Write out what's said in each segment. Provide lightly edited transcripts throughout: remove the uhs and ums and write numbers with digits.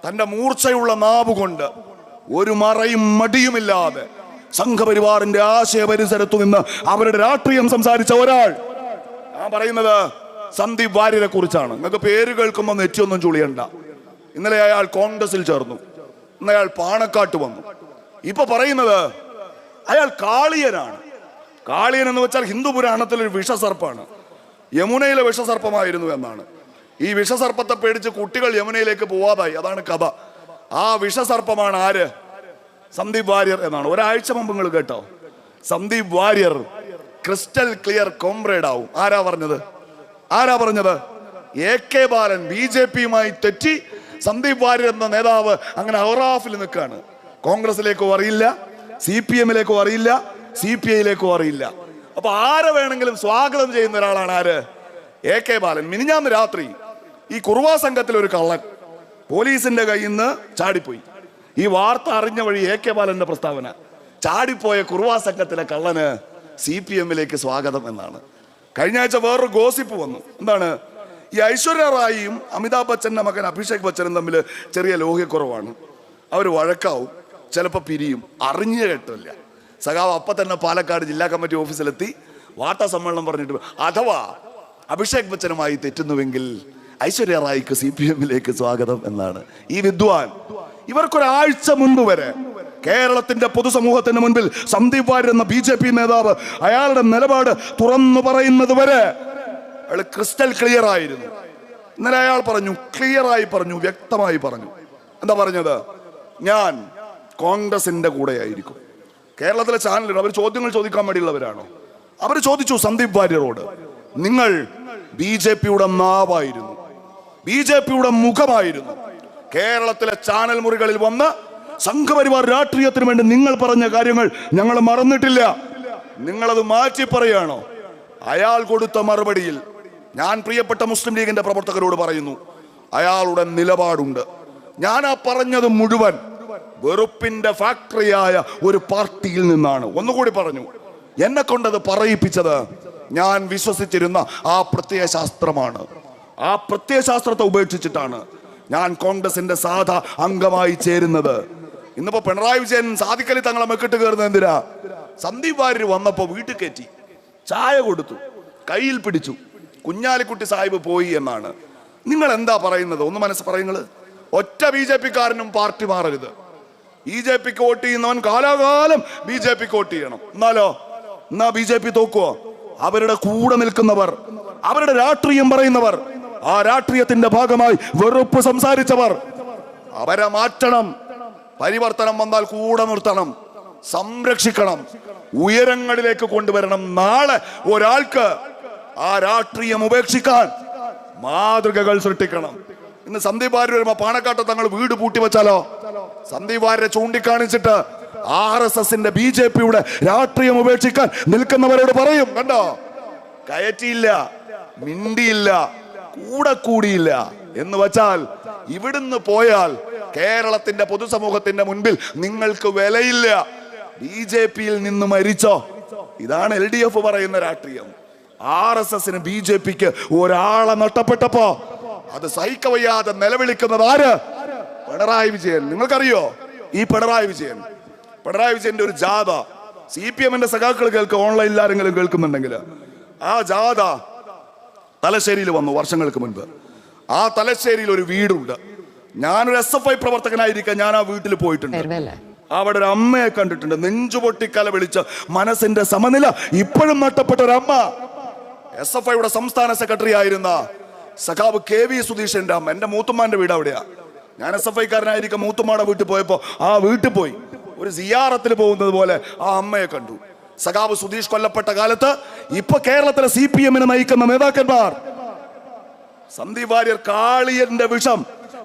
തന്റെ മൂർച്ചയുള്ള നാവുകൊണ്ട് ഒരു മറയും മടിയുമില്ലാതെ സംഘപരിവാറിന്റെ ആശയ പരിസരത്തു നിന്ന് അവരുടെ രാഷ്ട്രീയം സംസാരിച്ച ഒരാൾ, ഞാൻ പറയുന്നത് സന്ദീപ് വാര്യരെ കുറിച്ചാണ്. നിങ്ങൾക്ക് പേര് കേൾക്കുമ്പോൾ നെറ്റിയൊന്നും ചുളിയണ്ട. ഇന്നലെ അയാൾ കോൺഗ്രസിൽ ചേർന്നു, ഇന്ന് അയാൾ പാണക്കാട്ട് വന്നു. ഇപ്പൊ പറയുന്നത് അയാൾ കാളിയനാണ്. കാളിയൻ എന്ന് വെച്ചാൽ ഹിന്ദു പുരാണത്തിൽ ഒരു വിഷസർപ്പാണ്. യമുനയിലെ വിഷസർപ്പമായിരുന്നു എന്നാണ്. ഈ വിഷസർപ്പത്തെ പേടിച്ച് കുട്ടികൾ യമുനയിലേക്ക് പോവാതായി. അതാണ് കഥ. ആ വിഷസർപ്പമാണ് ആര്? സന്ദീപ് വാര്യർ എന്നാണ്. ഒരാഴ്ച മുമ്പ് നിങ്ങൾ കേട്ടോ, Sandeep Warrier crystal clear comrade ആവും. ആരാ പറഞ്ഞത്? AK ബാലൻ BJPയുമായി തെറ്റി സന്ദീപ് വാര്യർ എന്ന നേതാവ് അങ്ങനെ ഔറാഫിൽ നിൽക്കുകയാണ്. കോൺഗ്രസിലേക്കോ അറിയില്ല, CPMലേക്കോ അറിയില്ല, CPIയിലേക്കോ അറിയില്ല. അപ്പൊ ആരെ വേണമെങ്കിലും സ്വാഗതം ചെയ്യുന്ന ഒരാളാണ് ആര്? AK ബാലൻ. മിനിഞ്ഞാന്ന് രാത്രി ഈ കുറുവാ സംഘത്തിൽ ഒരു കള്ളൻ പോലീസിന്റെ കയ്യിൽ നിന്ന് ചാടിപ്പോയി. ഈ വാർത്ത അറിഞ്ഞ വഴി AK ബാലന്റെ പ്രസ്താവന, ചാടിപ്പോയ കുറുവാ സംഘത്തിലെ കള്ളന് CPMലേക്ക് സ്വാഗതം എന്നാണ്. കഴിഞ്ഞ ആഴ്ച വേറൊരു ഗോസിപ്പ് വന്നു. എന്താണ്? ഈ ഐശ്വര്യ റായിയും അമിതാഭ് ബച്ചന്റെ മകൻ അഭിഷേക് ബച്ചനും തമ്മിൽ ചെറിയ ലോഹ്യക്കുറവാണ്. അവർ വഴക്കാവും, ചിലപ്പോൾ പിരിയും. അറിഞ്ഞു കേട്ടില്ല. സഖാവ് അപ്പം തന്നെ പാലക്കാട് ജില്ലാ കമ്മിറ്റി ഓഫീസിലെത്തി വാർത്താ സമ്മേളനം പറഞ്ഞിട്ട്, അഥവാ അഭിഷേക് ബച്ചനുമായി തെറ്റുന്നുവെങ്കിൽ ഐശ്വര്യ റായിക്ക് CPMലേക്ക് സ്വാഗതം എന്നാണ്. ഈ വിദ്വാൻ ഇവർക്കൊരാഴ്ച മുൻപ് വരെ കേരളത്തിന്റെ പൊതുസമൂഹത്തിന് മുൻപിൽ സന്ദീപ് വാര്യർ എന്ന BJP നേതാവ് അയാളുടെ നിലപാട് തുറന്നു പറയുന്നത് വരെ അയാൾ ക്രിസ്റ്റൽ ക്ലിയർ ആയിരുന്നു. ഇന്നലെ അയാൾ പറഞ്ഞു, ക്ലിയറായി പറഞ്ഞു, വ്യക്തമായി പറഞ്ഞു. എന്താ പറഞ്ഞത്? ഞാൻ കോൺഗ്രസിന്റെ കൂടെയായിരിക്കും. കേരളത്തിലെ ചാനലുകൾ അവർ ചോദ്യങ്ങൾ ചോദിക്കാൻ വേണ്ടിയുള്ളവരാണോ? അവർ ചോദിച്ചു സന്ദീപ് വാര്യരോട്, നിങ്ങൾ BJPയുടെ നാവായിരുന്നു, BJPയുടെ മുഖമായിരുന്നു. കേരളത്തിലെ ചാനൽ മുറികളിൽ വന്ന് സംഘപരിവാർ രാഷ്ട്രീയത്തിന് വേണ്ടി നിങ്ങൾ പറഞ്ഞ കാര്യങ്ങൾ ഞങ്ങൾ മറന്നിട്ടില്ല, നിങ്ങളത് മാറ്റി പറയാണോ? അയാൾ കൊടുത്ത മറുപടിയിൽ ഞാൻ പ്രിയപ്പെട്ട മുസ്ലിം ലീഗിന്റെ പ്രവർത്തകരോട് പറയുന്നു, അയാളുടെ നിലപാടുണ്ട്. ഞാൻ ആ പറഞ്ഞത് മുഴുവൻ വെറുപ്പിന്റെ ഫാക്ടറിയായ ഒരു പാർട്ടിയിൽ നിന്നാണ്. ഒന്നുകൂടി പറഞ്ഞു, എന്നെ കൊണ്ടത് പറയിപ്പിച്ചത് ഞാൻ വിശ്വസിച്ചിരുന്ന ആ പ്രത്യയശാസ്ത്രമാണ്. ആ പ്രത്യയശാസ്ത്രത്തെ ഉപേക്ഷിച്ചിട്ടാണ് ഞാൻ കോൺഗ്രസിന്റെ സാധാ അംഗമായി ചേരുന്നത്. ഇന്നിപ്പോ പിണറായി വിജയൻ സാദിഖ് അലി തങ്ങളെ മെക്കിട്ട് കയറുന്നത് എന്തിനാ? സന്ദീപ് വാര്യർ വന്നപ്പോ വീട്ടിൽ കയറ്റി, ചായ കൊടുത്തു, കയ്യിൽ പിടിച്ചു, കുഞ്ഞാലിക്കുട്ടി സാഹിബ് പോയി എന്നാണ്. നിങ്ങൾ എന്താ പറയുന്നത്? ഒന്ന് മനസ്സ് പറയുന്നത്. ഒറ്റ BJPക്കാരനും പാർട്ടി മാറരുത്. BJPക്ക് വോട്ട് ചെയ്യുന്നവൻ കാലാകാലം BJPക്ക് വോട്ട് ചെയ്യണം. എന്നാ BJP തോക്കുവോ? അവരുടെ കൂടെ നിൽക്കുന്നവർ, അവരുടെ രാഷ്ട്രീയം പറയുന്നവർ, ആ രാഷ്ട്രീയത്തിന്റെ ഭാഗമായി വെറുപ്പ് സംസാരിച്ചവർ, അവരെ മാറ്റണം. പരിവർത്തനം വന്നാൽ കൂടെ നിർത്തണം, സംരക്ഷിക്കണം, ഉയരങ്ങളിലേക്ക് കൊണ്ടുവരണം. നാളെ ഒരാൾക്ക് ആ രാഷ്ട്രീയം ഉപേക്ഷിക്കാൻ മാതൃകകൾ സൃഷ്ടിക്കണം. ഇന്ന് സന്ദീപ് വാര്യർ വരുമ്പോ പാണക്കാട്ട് തങ്ങൾ വീട് പൂട്ടി വെച്ചാലോ? സന്ദീപ് വാര്യരെ ചൂണ്ടിക്കാണിച്ചിട്ട് RSSന്റെ BJPയുടെ രാഷ്ട്രീയം ഉപേക്ഷിക്കാൻ നിൽക്കുന്നവരോട് പറയും, കണ്ടോ, കയറ്റിയില്ല, മിണ്ടിയില്ല, കൂടെ കൂടിയില്ല എന്ന് വച്ചാൽ ഇവിടുന്ന് പോയാൽ കേരളത്തിന്റെ പൊതുസമൂഹത്തിന്റെ മുൻപിൽ നിങ്ങൾക്ക് വിലയില്ല. BJPയിൽ നിന്ന് മരിച്ചോ? ഇതാണ് LDF പറയുന്ന രാഷ്ട്രീയം. RSSന് BJPക്ക് ഒരാളെ നഷ്ടപ്പെട്ടപ്പോ അത് സഹിക്കവയ്യാതെ നിലവിളിക്കുന്നത് ആര്? പിണറായി വിജയൻ. നിങ്ങൾക്കറിയോ ഈ പിണറായി വിജയന്റെ ഒരു ജാഥ CPMന്റെ സഖാക്കൾ കേൾക്കുക, ഓൺലൈനിൽ ആരെങ്കിലും കേൾക്കുന്നുണ്ടെങ്കിൽ, ആ ജാഥ തലശ്ശേരിയിൽ വന്നു വർഷങ്ങൾക്ക് മുൻപ്. ആ തലശ്ശേരിയിൽ ഒരു വീടുണ്ട്. ഞാനൊരു SFI പ്രവർത്തകനായിരിക്കാൻ ഞാൻ ആ വീട്ടിൽ പോയിട്ടുണ്ട്. അവിടെ ഒരു അമ്മയെ കണ്ടിട്ടുണ്ട്, നെഞ്ചുപൊട്ടിക്കല വിളിച്ച് മനസ്സിന്റെ സമനില ഇപ്പോഴും നഷ്ടപ്പെട്ട ഒരു അമ്മ. SFIയുടെ സംസ്ഥാന സെക്രട്ടറി ആയിരുന്ന സഖാവ് KV സുധീഷന്റെ അമ്മ. എന്റെ മൂത്തുമ്മാന്റെ വീട് അവിടെയാ. ഞാൻ SFIക്കാരനായിരിക്കും മൂത്തുമ്മാടെ വീട്ടിൽ പോയപ്പോ ആ വീട്ടിൽ പോയി ഒരു സിയാറത്തിൽ പോകുന്നത് പോലെ ആ അമ്മയെ കണ്ടു. സഖാവ് സുധീഷ് കൊല്ലപ്പെട്ട കാലത്ത് ഇപ്പൊ കേരളത്തിലെ CPMനെ നയിക്കുന്ന നേതാക്കന്മാർ, സന്ദീപ് വാര്യർ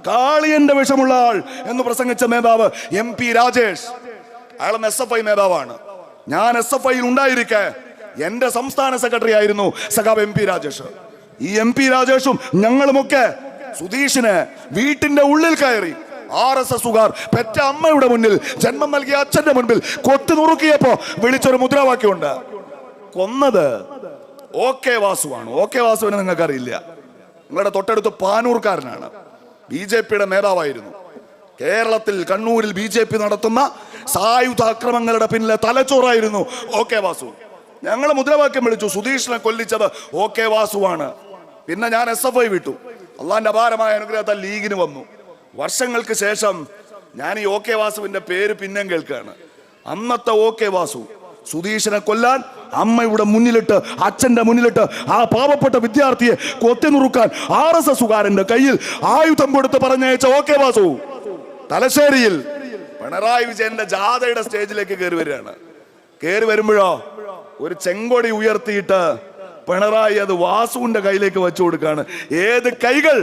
കാളിയന്റെ വിഷമുള്ള ആൾ എന്ന് പ്രസംഗിച്ച നേതാവ് MP രാജേഷ്, അയാളും SFI നേതാവാണ്. ഞാൻ SFIയിൽ ഉണ്ടായിരിക്കെ എന്റെ സംസ്ഥാന സെക്രട്ടറി ആയിരുന്നു സഖാവ് MP രാജേഷ്. ഈ MP രാജേഷും ഞങ്ങളുമൊക്കെ സുധീഷിനെ വീട്ടിന്റെ ഉള്ളിൽ കയറി RSSുകാർ പെറ്റ അമ്മയുടെ മുന്നിൽ, ജന്മം നൽകിയ അച്ഛന്റെ മുൻപിൽ കൊത്തി നുറുക്കിയപ്പോ വിളിച്ചൊരു മുദ്രാവാക്യമുണ്ട്. കൊന്നത് OK വാസുവാണ്. OK വാസുവിനെ നിങ്ങൾക്കറിയില്ല. നിങ്ങളുടെ തൊട്ടടുത്ത് പാനൂർക്കാരനാണ്, BJPയുടെ നേതാവായിരുന്നു. കേരളത്തിൽ കണ്ണൂരിൽ BJP നടത്തുന്ന സായുധാക്രമങ്ങളുടെ പിന്നിലെ തലച്ചോറായിരുന്നു OK വാസു. ഞങ്ങൾ മുദ്രാവാക്യം വിളിച്ചു, സുധീഷിനെ കൊല്ലിച്ചത് OK വാസുവാണ്. പിന്നെ ഞാൻ SFI വിട്ടു. അള്ളാന്റെ അപാരമായ അനുഗ്രഹത്താൽ ലീഗിന് വന്നു. വർഷങ്ങൾക്ക് ശേഷം ഞാൻ ഈ OK വാസുവിന്റെ പേര് പിന്നെയും കേൾക്കുകയാണ്. അന്നത്തെ OK വാസു സുധീഷിനെ കൊല്ലാൻ അമ്മയുടെ മുന്നിലിട്ട്, അച്ഛന്റെ മുന്നിലിട്ട് ആ പാവപ്പെട്ട വിദ്യാർത്ഥിയെ കൊത്തിനുറുക്കാൻ RSSകാരന്റെ കയ്യിൽ ആയുധം കൊടുത്ത് പറഞ്ഞയച്ച OK വാസു തലശ്ശേരിയിൽ പിണറായി വിജയന്റെ ജാഥയുടെ സ്റ്റേജിലേക്ക് കയറി വരികയാണ്. കയറി വരുമ്പോഴോ ഒരു ചെങ്കൊടി ഉയർത്തിയിട്ട് പിണറായി അത് വാസുവിന്റെ കയ്യിലേക്ക് വെച്ചു കൊടുക്കുകയാണ്. ഏത് കൈകൾ?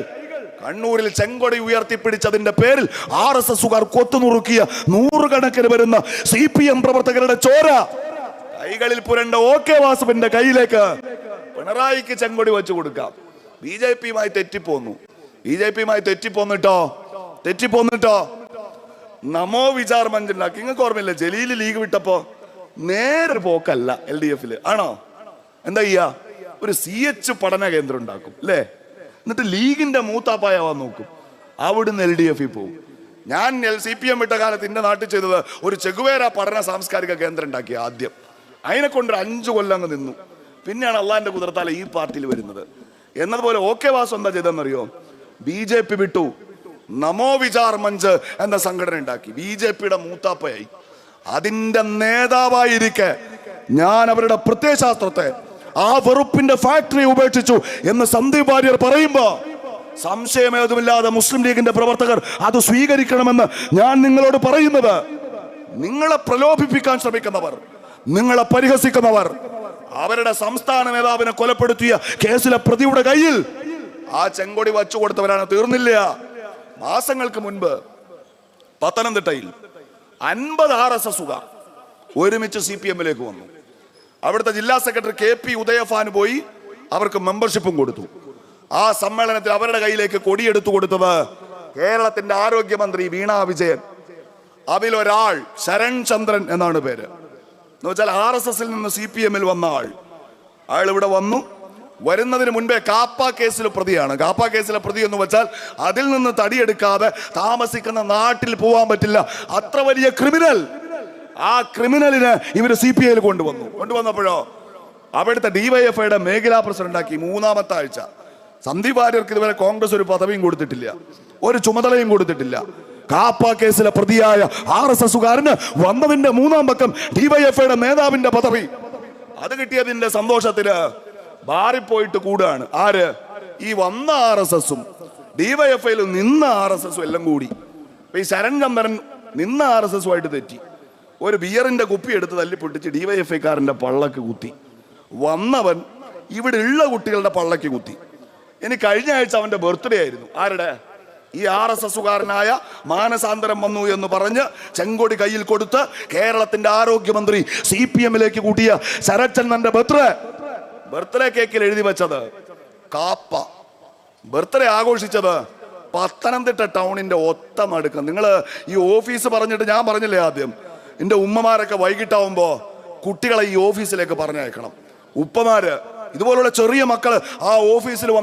കണ്ണൂരിൽ ചെങ്കൊടി ഉയർത്തിപ്പിടിച്ചതിന്റെ പേരിൽ RSSകാർ കൊത്തുനുറുക്കിയ നൂറുകണക്കിന് വരുന്ന CPM പ്രവർത്തകരുടെ ചോര കൈകളിൽ പുരണ്ട OK വാസുവിന്റെ കയ്യിലേക്ക് പിണറായിക്ക് ചെങ്കൊടി വെച്ചു കൊടുക്കാം. BJPയുമായി തെറ്റിപ്പോന്നിട്ടോ നമോ വിചാർ മഞ്ച് ഉണ്ടാക്കി. നിങ്ങൾക്ക് ഓർമ്മയില്ല, ജലീൽ ലീഗ് വിട്ടപ്പോ നേരെ പോക്കല്ല LDFല് ആണോ? എന്താ ചെയ്യാ? ഒരു CH പഠന കേന്ദ്രം ഉണ്ടാക്കും അല്ലേ? എന്നിട്ട് ലീഗിന്റെ മൂത്താപ്പായാവാൻ നോക്കും. അവിടുന്ന് LDFൽ പോകും. ഞാൻ CPM വിട്ട കാലത്ത് എന്റെ നാട്ടിൽ ചെയ്തത് ഒരു ചെഗുവേര പഠന സാംസ്കാരിക കേന്ദ്രം ഉണ്ടാക്കി. ആദ്യം അതിനെ കൊണ്ട് 5 കൊല്ലം അങ്ങ് നിന്നു. പിന്നെയാണ് അള്ളാന്റെ കുതിർത്താല ഈ പാർട്ടിയിൽ വരുന്നത്. എന്നതുപോലെ OK വാസു എന്താ ചെയ്തെന്നറിയോ? BJP വിട്ടു, നമോ വിചാർ മഞ്ച് എന്ന സംഘടന ഉണ്ടാക്കി. BJPയുടെ മൂത്താപ്പയായി. അതിന്റെ നേതാവായിരിക്കെ ഞാൻ അവരുടെ പ്രത്യയശാസ്ത്രത്തെ, ആ വെറുപ്പിന്റെ ഫാക്ടറി ഉപേക്ഷിച്ചു എന്ന് സന്ദീപ് വാര്യർ പറയുമ്പോ സംശയമേതുമില്ലാതെ മുസ്ലിം ലീഗിന്റെ പ്രവർത്തകർ അത് സ്വീകരിക്കണമെന്ന് ഞാൻ നിങ്ങളോട് പറയുന്നത്. നിങ്ങളെ പ്രലോഭിപ്പിക്കാൻ ശ്രമിക്കുന്നവർ, നിങ്ങളെ പരിഹസിക്കുന്നവർ, അവരുടെ സംസ്ഥാന നേതാവിനെ കൊലപ്പെടുത്തിയ കേസിലെ പ്രതിയുടെ കയ്യിൽ ആ ചെങ്കൊടി വച്ചു കൊടുത്തവരാണ്. തീർന്നില്ല. മാസങ്ങൾക്ക് മുൻപ് പത്തനംതിട്ടയിൽ 50 RSSകാർ ഒരുമിച്ച് CPMലേക്ക് വന്നു. അവിടുത്തെ ജില്ലാ സെക്രട്ടറി KP ഉദയഫാൻ പോയി അവർക്ക് മെമ്പർഷിപ്പും കൊടുത്തു. ആ സമ്മേളനത്തിൽ അവരുടെ കയ്യിലേക്ക് കൊടിയെടുത്തു കൊടുത്തത് കേരളത്തിന്റെ ആരോഗ്യമന്ത്രി വീണ വിജയൻ. അതിലൊരാൾ ശരൺ ചന്ദ്രൻ എന്നാണ് പേര്. എന്ന് വെച്ചാൽ RSSൽ നിന്ന് CPMൽ വന്ന അയാൾ ഇവിടെ വന്നു. വരുന്നതിന് മുൻപേ കാപ്പ കേസിലെ പ്രതിയാണ്. കാപ്പ കേസിലെ പ്രതി എന്ന് വെച്ചാൽ അതിൽ നിന്ന് തടിയെടുക്കാതെ താമസിക്കുന്ന നാട്ടിൽ പോവാൻ പറ്റില്ല. അത്ര വലിയ ക്രിമിനൽ. ആ ക്രിമിനലിനെ ഇവര് CPIയിൽ കൊണ്ടുവന്നപ്പോഴോ അവിടുത്തെ DYFIയുടെ മേഖലാ പ്രസിഡന്റാക്കി. 3-ാമത്തെ ആഴ്ച. സന്ദീപ് വാര്യർക്ക് ഇതുവരെ കോൺഗ്രസ് ഒരു പദവിയും കൊടുത്തിട്ടില്ല, ഒരു ചുമതലയും കൊടുത്തിട്ടില്ല. കാപ്പ കേസിലെ പ്രതിയായ RSSകാരന് വന്നതിന്റെ 3-ാം പക്കം DYFIയുടെ നേതാവിന്റെ പദവി. അത് കിട്ടിയതിന്റെ സന്തോഷത്തില് ബാറിൽ പോയിട്ട് കൂടുകയാണ്. ആര്? ഈ വന്ന RSSും DYFIയിൽ നിന്ന RSSും എല്ലാം കൂടി. ഈ ശരൺ ചന്ദ്രൻ നിന്ന RSSുമായിട്ട് തെറ്റി. ഒരു ബിയറിന്റെ കുപ്പി എടുത്ത് തല്ലി പൊട്ടിച്ച് DYFIക്കാരന്റെ പള്ളക്ക് കുത്തി. വന്നവൻ ഇവിടെ ഉള്ള കുട്ടികളുടെ പള്ളക്ക് കുത്തി. ഇനി കഴിഞ്ഞ ആഴ്ച അവന്റെ ബർത്ത്ഡേ ആയിരുന്നു. ആരുടെ? ഈ RSSകാരനായ മാനസാന്തരം വന്നു എന്ന് പറഞ്ഞ് ചെങ്കൊടി കയ്യിൽ കൊടുത്ത് കേരളത്തിന്റെ ആരോഗ്യമന്ത്രി CPMലേക്ക് കൂട്ടിയ ശരത്ചന്ദ്രന്റെ ബർത്ത്ഡേ കേക്കിൽ എഴുതി വെച്ചത് കാപ്പ. ബർത്ത്ഡേ ആഘോഷിച്ചത് പത്തനംതിട്ട ടൗണിന്റെ ഒത്ത നടുക്കം. നിങ്ങൾ ഈ ഓഫീസ് പറഞ്ഞിട്ട് ഞാൻ പറഞ്ഞില്ലേ ആദ്യം, എന്റെ ഉമ്മമാരൊക്കെ വൈകിട്ടാവുമ്പോ കുട്ടികളെ ഈ ഓഫീസിലേക്ക് പറഞ്ഞയക്കണം. ഉപ്പമാര് ഇതുപോലുള്ള ചെറിയ മക്കള് ആ ഓഫീസിൽ വന്ന്